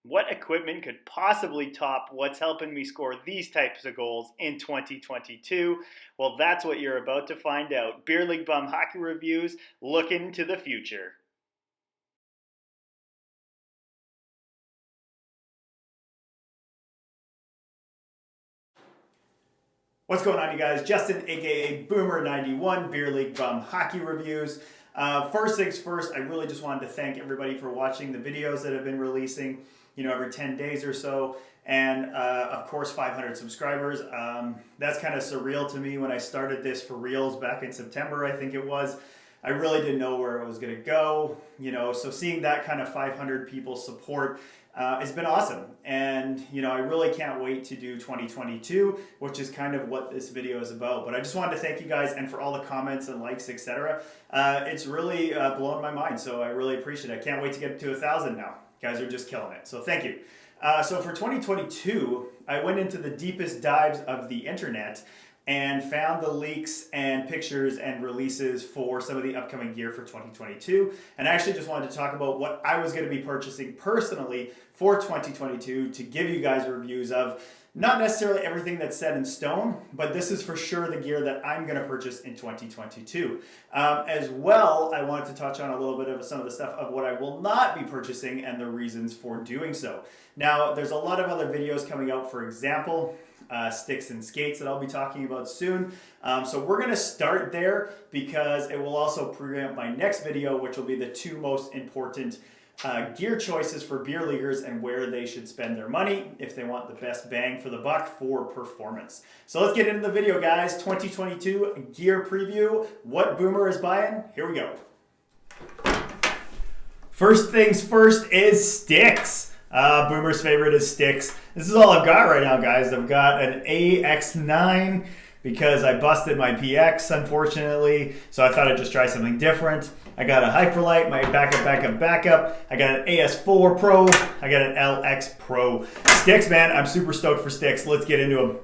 What equipment could possibly top what's helping me score these types of goals in 2022? Well, that's what you're about to find out. Beer League Bum Hockey Reviews, looking to the future. What's going on, you guys? Justin, aka Boomer91, Beer League Bum Hockey Reviews. First things first, I really just wanted to thank everybody for watching the videos that have been releasing, every 10 days or so. And of course, 500 subscribers. That's kind of surreal to me when I started this for reals back in September, I think it was. I really didn't know where it was going to go, so seeing that kind of 500 people support it's been awesome. And, I really can't wait to do 2022, which is kind of what this video is about. But I just wanted to thank you guys and for all the comments and likes, etc. It's really blown my mind, so I really appreciate it. I can't wait to get to 1,000 now. You guys are just killing it, so thank you. So for 2022, I went into the deepest dives of the internet and found the leaks and pictures and releases for some of the upcoming gear for 2022. And I actually just wanted to talk about what I was going to be purchasing personally for 2022 to give you guys reviews of. Not necessarily everything that's set in stone, but this is for sure the gear that I'm going to purchase in 2022. As well, I wanted to touch on a little bit of some of the stuff of what I will not be purchasing and the reasons for doing so. Now, there's a lot of other videos coming out, for example, sticks and skates that I'll be talking about soon. So we're going to start there because it will also preempt my next video, which will be the two most important gear choices for beer leaguers and where they should spend their money if they want the best bang for the buck for performance. So let's get into the video, guys. 2022 gear preview. What Boomer is buying? Here we go. First things first is sticks. Boomer's favorite is sticks. This is all I've got right now, guys. I've got an AX9 because I busted my PX, unfortunately, so I thought I'd just try something different. I got a Hyperlight, my backup. I got an AS4 Pro. I got an LX Pro. Sticks, man, I'm super stoked for sticks. Let's get into them.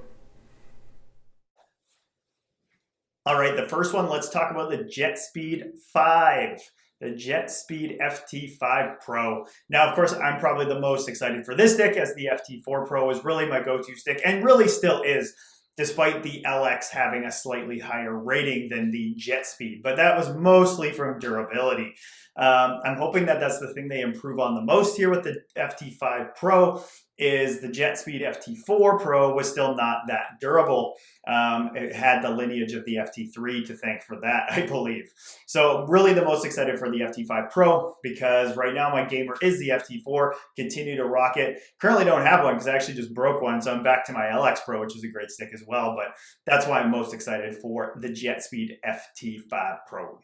All right, the first one, let's talk about the Jetspeed 5. The Jetspeed Ft5 Pro. Now, of course, I'm probably the most excited for this stick as the Ft4 Pro is really my go-to stick and really still is, despite the LX having a slightly higher rating than the Jetspeed. But that was mostly from durability. I'm hoping that that's the thing they improve on the most here with the Ft5 Pro is the Jetspeed Ft4 Pro was still not that durable. It had the lineage of the Ft3 to thank for that, I believe. So really the most excited for the Ft5 Pro because right now my gamer is the Ft4, continue to rock it. Currently don't have one because I actually just broke one, so I'm back to my LX Pro, which is a great stick as well, but that's why I'm most excited for the Jetspeed Ft5 Pro.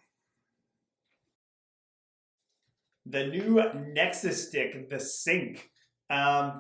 The new Nexus Stick, the Sync.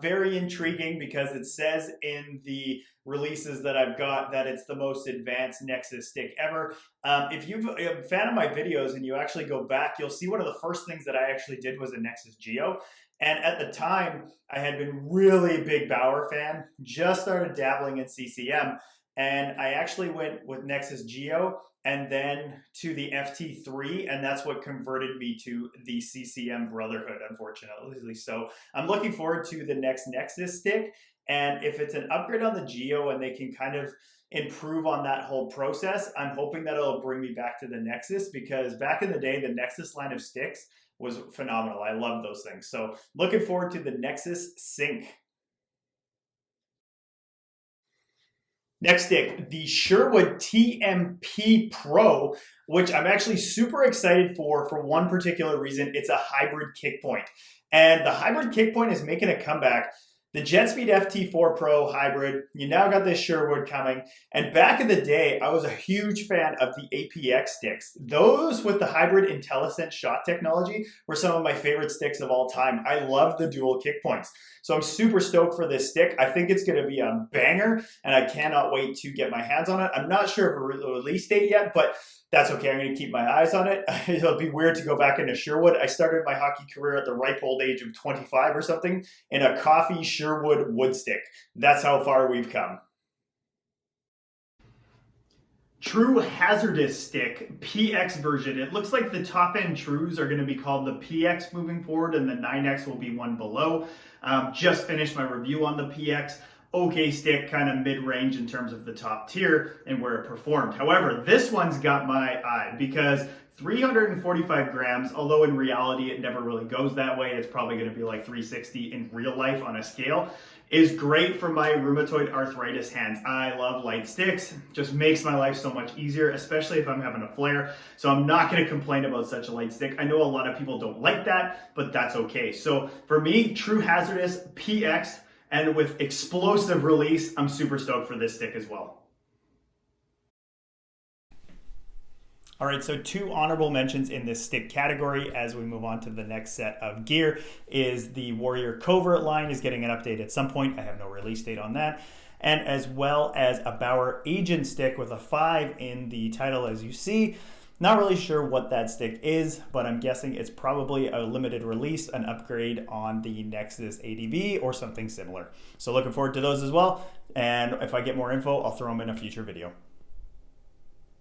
Very intriguing because it says in the releases that I've got that it's the most advanced Nexus stick ever. If you're a fan of my videos and you actually go back, you'll see one of the first things that I actually did was a Nexus Geo. And at the time, I had been really a big Bauer fan, just started dabbling in CCM. And I actually went with Nexus Geo and then to the Ft3, and that's what converted me to the CCM Brotherhood, unfortunately. So I'm looking forward to the next Nexus stick, and if it's an upgrade on the Geo and they can kind of improve on that whole process, I'm hoping that it'll bring me back to the Nexus, because back in the day, the Nexus line of sticks was phenomenal. I love those things. So looking forward to the Nexus Sync. Next stick, the Sherwood Tmp Pro, which I'm actually super excited for one particular reason. It's a hybrid kick point. And the hybrid kick point is making a comeback. The Jetspeed Ft4 Pro Hybrid, you now got this Sherwood coming. And back in the day, I was a huge fan of the APX sticks. Those with the hybrid IntelliSense shot technology were some of my favorite sticks of all time. I love the dual kick points. So I'm super stoked for this stick. I think it's gonna be a banger and I cannot wait to get my hands on it. I'm not sure of a release date yet, but that's okay, I'm gonna keep my eyes on it. It'll be weird to go back into Sherwood. I started my hockey career at the ripe old age of 25 or something in a coffee Sherwood wood stick. That's how far we've come. True Hazardous Stick PX version. It looks like the top end Trues are going to be called the PX moving forward, and the 9X will be one below. Just finished my review on the PX. Okay stick, kind of mid-range in terms of the top tier and where it performed. However, this one's got my eye because 345 grams, although in reality it never really goes that way, it's probably going to be like 360 in real life on a scale, is great for my rheumatoid arthritis hands. I love light sticks, just makes my life so much easier, especially if I'm having a flare. So I'm not going to complain about such a light stick. I know a lot of people don't like that, but that's okay. So for me, True Hazardous PX, and with explosive release, I'm super stoked for this stick as well. All right, so 2 honorable mentions in this stick category as we move on to the next set of gear is the Warrior Covert line is getting an update at some point. I have no release date on that. And as well as a Bauer Agent stick with a 5 in the title, as you see. Not really sure what that stick is, but I'm guessing it's probably a limited release, an upgrade on the Nexus ADV or something similar. So looking forward to those as well. And if I get more info, I'll throw them in a future video.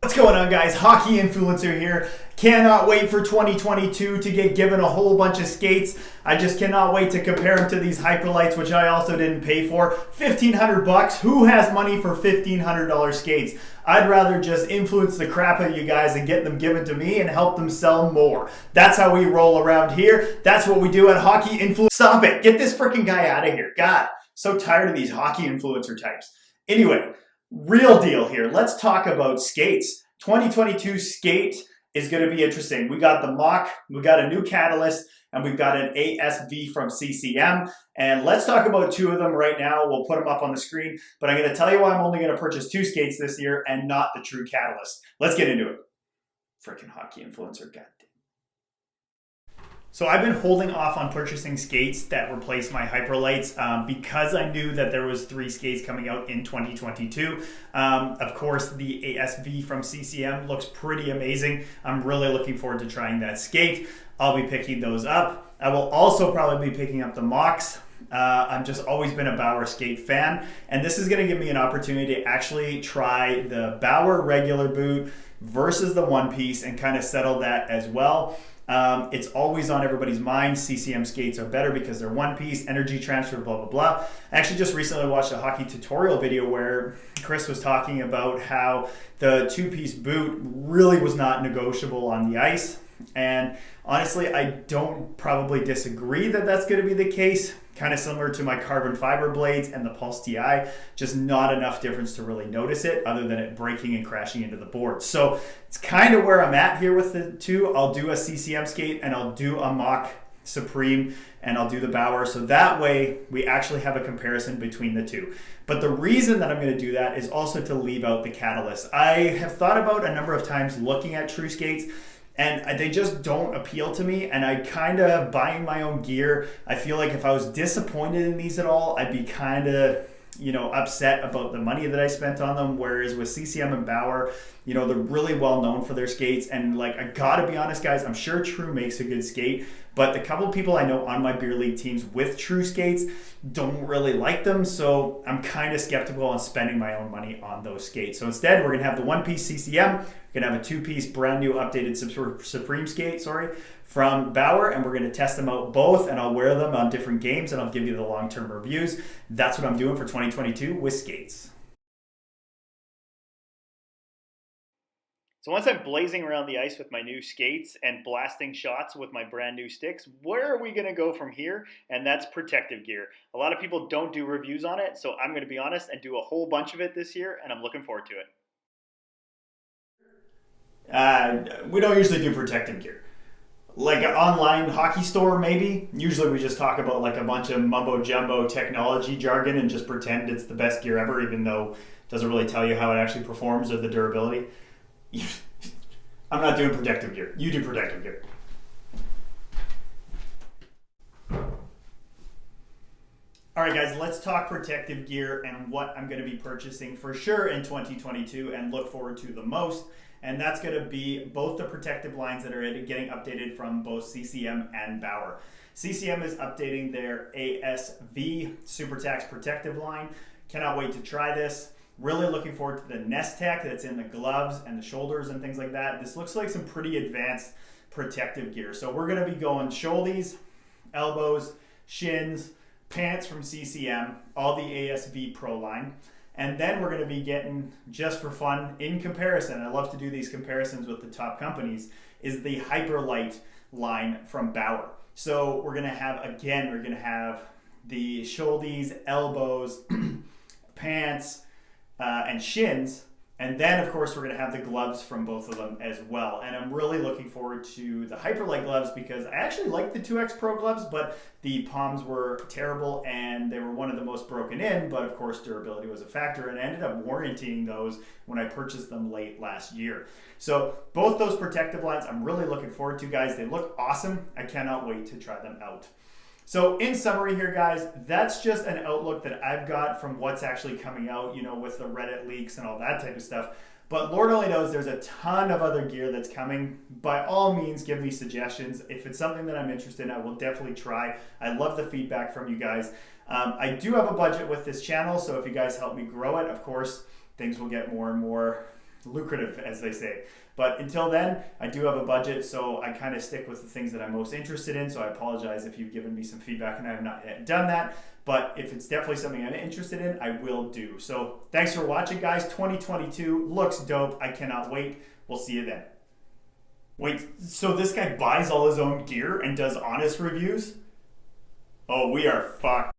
What's going on, guys? Hockey Influencer here. Cannot wait for 2022 to get given a whole bunch of skates. I just cannot wait to compare them to these Hyperlights, which I also didn't pay for. $1,500. Who has money for $1,500 skates? I'd rather just influence the crap out of you guys and get them given to me and help them sell more. That's how we roll around here. That's what we do at Hockey Influencer. Stop it. Get this freaking guy out of here. God, so tired of these Hockey Influencer types. Anyway, real deal here. Let's talk about skates. 2022 skate is going to be interesting. We got the Mach, we got a new catalyst, and we've got an ASV from CCM. And let's talk about 2 of them right now. We'll put them up on the screen, but I'm going to tell you why I'm only going to purchase 2 skates this year and not the true catalyst. Let's get into it. Freaking Hockey Influencer, goddamn. So I've been holding off on purchasing skates that replace my Hyperlights because I knew that there was 3 skates coming out in 2022. Of course, the ASV from CCM looks pretty amazing. I'm really looking forward to trying that skate. I'll be picking those up. I will also probably be picking up the Machs. I've just always been a Bauer skate fan, and this is going to give me an opportunity to actually try the Bauer regular boot versus the one piece and kind of settle that as well. It's always on everybody's mind. CCM skates are better because they're one piece, energy transfer, blah, blah, blah. I actually just recently watched a hockey tutorial video where Chris was talking about how the 2-piece boot really was not negotiable on the ice. And honestly, I don't probably disagree that that's going to be the case. Kind of similar to my carbon fiber blades and the Pulse TI, just not enough difference to really notice it other than it breaking and crashing into the board. So it's kind of where I'm at here with the 2. I'll do a CCM skate and I'll do a Mach Supreme and I'll do the Bauer. So that way we actually have a comparison between the 2. But the reason that I'm going to do that is also to leave out the catalyst. I have thought about a number of times looking at true skates, and they just don't appeal to me, and I kind of buying my own gear. I feel like if I was disappointed in these at all, I'd be kind of, upset about the money that I spent on them. Whereas with CCM and Bauer, they're really well known for their skates. And like, I gotta be honest, guys, I'm sure True makes a good skate, but the couple of people I know on my beer league teams with True skates don't really like them. So I'm kind of skeptical on spending my own money on those skates. So instead, we're gonna have the 1-piece CCM, we're gonna have a 2-piece brand new updated Supreme skate, from Bauer, and we're going to test them out both, and I'll wear them on different games, and I'll give you the long-term reviews. That's what I'm doing for 2022 with skates. So once I'm blazing around the ice with my new skates and blasting shots with my brand new sticks, where are we going to go from here? And that's protective gear. A lot of people don't do reviews on it, so I'm going to be honest and do a whole bunch of it this year, and I'm looking forward to it. We don't usually do protective gear. Like an online hockey store, maybe. Usually we just talk about like a bunch of mumbo jumbo technology jargon and just pretend it's the best gear ever, even though it doesn't really tell you how it actually performs or the durability. I'm not doing protective gear. You do protective gear. All right, guys, let's talk protective gear and what I'm going to be purchasing for sure in 2022 and look forward to the most. And that's going to be both the protective lines that are getting updated from both CCM and Bauer. CCM is updating their ASV SuperTax protective line. Cannot wait to try this. Really looking forward to the nest tech that's in the gloves and the shoulders and things like that. This looks like some pretty advanced protective gear. So we're gonna be going shouldies, elbows, shins, pants from CCM, all the ASV Pro line. And then we're gonna be getting, just for fun, in comparison, I love to do these comparisons with the top companies, is the Hyperlight line from Bauer. So we're gonna have, again, we're gonna have the shouldies, elbows, pants, and shins. And then, of course, we're going to have the gloves from both of them as well. And I'm really looking forward to the Hyperlight gloves because I actually like the 2X Pro gloves, but the palms were terrible and they were one of the most broken in. But of course, durability was a factor, and I ended up warrantying those when I purchased them late last year. So both those protective lines, I'm really looking forward to, guys. They look awesome. I cannot wait to try them out. So in summary here, guys, that's just an outlook that I've got from what's actually coming out, you know, with the Reddit leaks and all that type of stuff. But Lord only knows there's a ton of other gear that's coming. By all means, give me suggestions. If it's something that I'm interested in, I will definitely try. I love the feedback from you guys. I do have a budget with this channel, so if you guys help me grow it, of course, things will get more and more lucrative, as they say. But until then, I do have a budget, so I kind of stick with the things that I'm most interested in. So I apologize if you've given me some feedback and I have not yet done that. But if it's definitely something I'm interested in, I will do. So thanks for watching, guys. 2022 looks dope. I cannot wait. We'll see you then. Wait, so this guy buys all his own gear and does honest reviews? Oh, we are fucked.